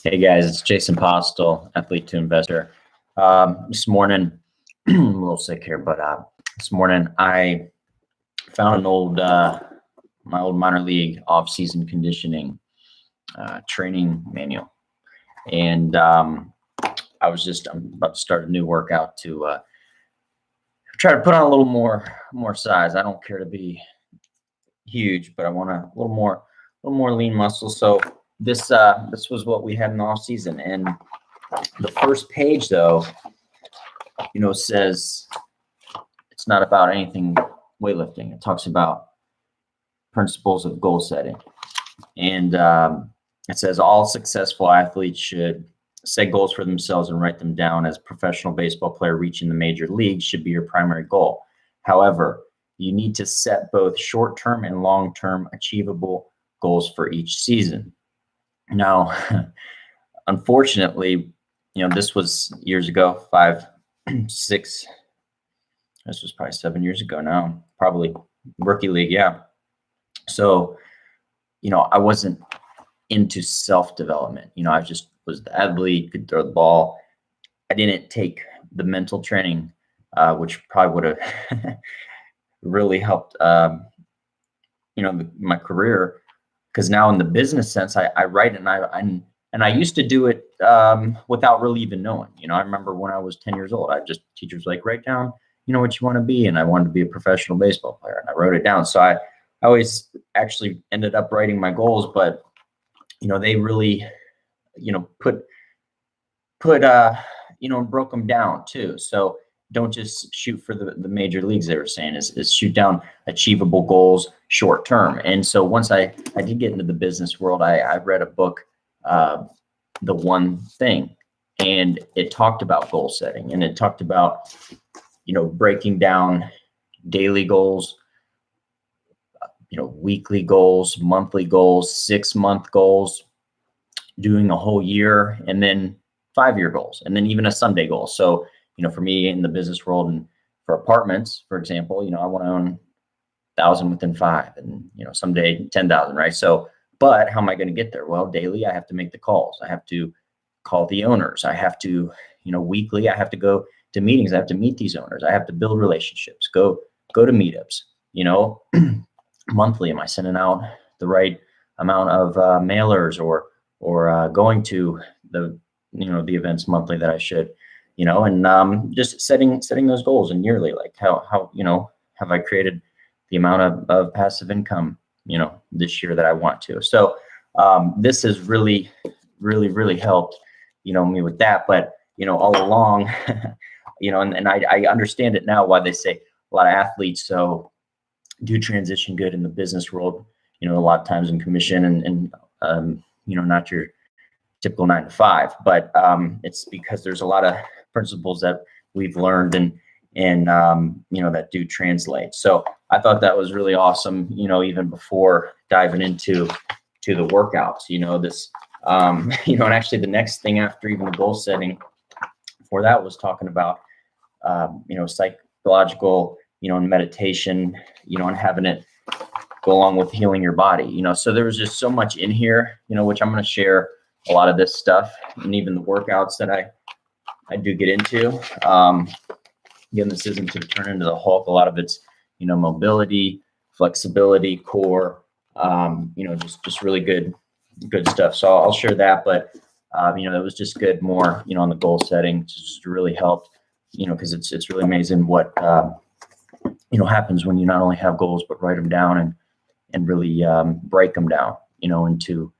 Hey guys, it's Jason Postel, Athlete2Investor. This morning, I'm a little sick here, but this morning I found an my old minor league off-season conditioning training manual, and I'm about to start a new workout to try to put on a little more size. I don't care to be huge, but I want a little more lean muscle. So this was what we had in the off season, and the first page though, says it's not about anything weightlifting. It talks about principles of goal setting, and it says all successful athletes should set goals for themselves and write them down. As a professional baseball player, reaching the major leagues should be your primary goal. However, you need to set both short-term and long-term achievable goals for each season. Now, unfortunately, this was years ago, 5, 6, this was probably 7 years ago now, probably rookie league. Yeah. So, I wasn't into self-development. I just was the athlete, could throw the ball. I didn't take the mental training, which probably would have really helped, my career. Because now in the business sense, I write and I used to do it without really even knowing. I remember when I was 10 years old, teachers like, write down, what you want to be. And I wanted to be a professional baseball player, and I wrote it down. So I always actually ended up writing my goals, but, they really, put broke them down too. So don't just shoot for the major leagues, they were saying, is shoot down achievable goals short term. And so once I did get into the business world, I read a book, The One Thing, and it talked about goal setting, and it talked about, breaking down daily goals, weekly goals, monthly goals, 6-month goals, doing a whole year, and then 5-year goals, and then even a Sunday goal. So, for me in the business world and for apartments, for example, I want to own 1,000 within 5, and, someday 10,000, right? So, but how am I going to get there? Well, daily, I have to make the calls. I have to call the owners. I have to, weekly, I have to go to meetings. I have to meet these owners. I have to build relationships, go to meetups, monthly. Am I sending out the right amount of mailers or going to the events monthly that I should, and just setting those goals, and yearly, like how have I created the amount of passive income, this year that I want to. So this has really helped, me with that. But, all along, and I understand it now, why they say a lot of athletes do transition good in the business world, a lot of times in commission and not your typical 9 to 5, but it's because there's a lot of principles that we've learned and that do translate. So I thought that was really awesome, even before diving into the workouts, this, and actually the next thing after even the goal setting for that was talking about, psychological, and meditation, and having it go along with healing your body, so there was just so much in here, which I'm going to share a lot of this stuff, and even the workouts that I do get into. Again, this isn't to turn into the Hulk. A lot of it's, mobility, flexibility, core, just really good stuff. So I'll share that, but it was just good more, on the goal setting, just really helped, because it's really amazing what, happens when you not only have goals, but write them down and really break them down, into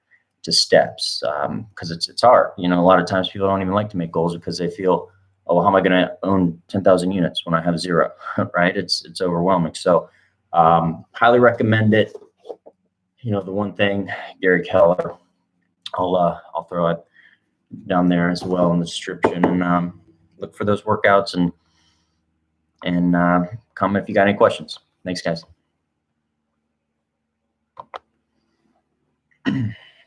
steps, because it's hard. A lot of times people don't even like to make goals because they feel, oh, how am I going to own 10,000 units when I have 0, right? It's overwhelming. So highly recommend it. The One Thing, Gary Keller. I'll throw it down there as well in the description, and look for those workouts and comment if you got any questions. Thanks, guys.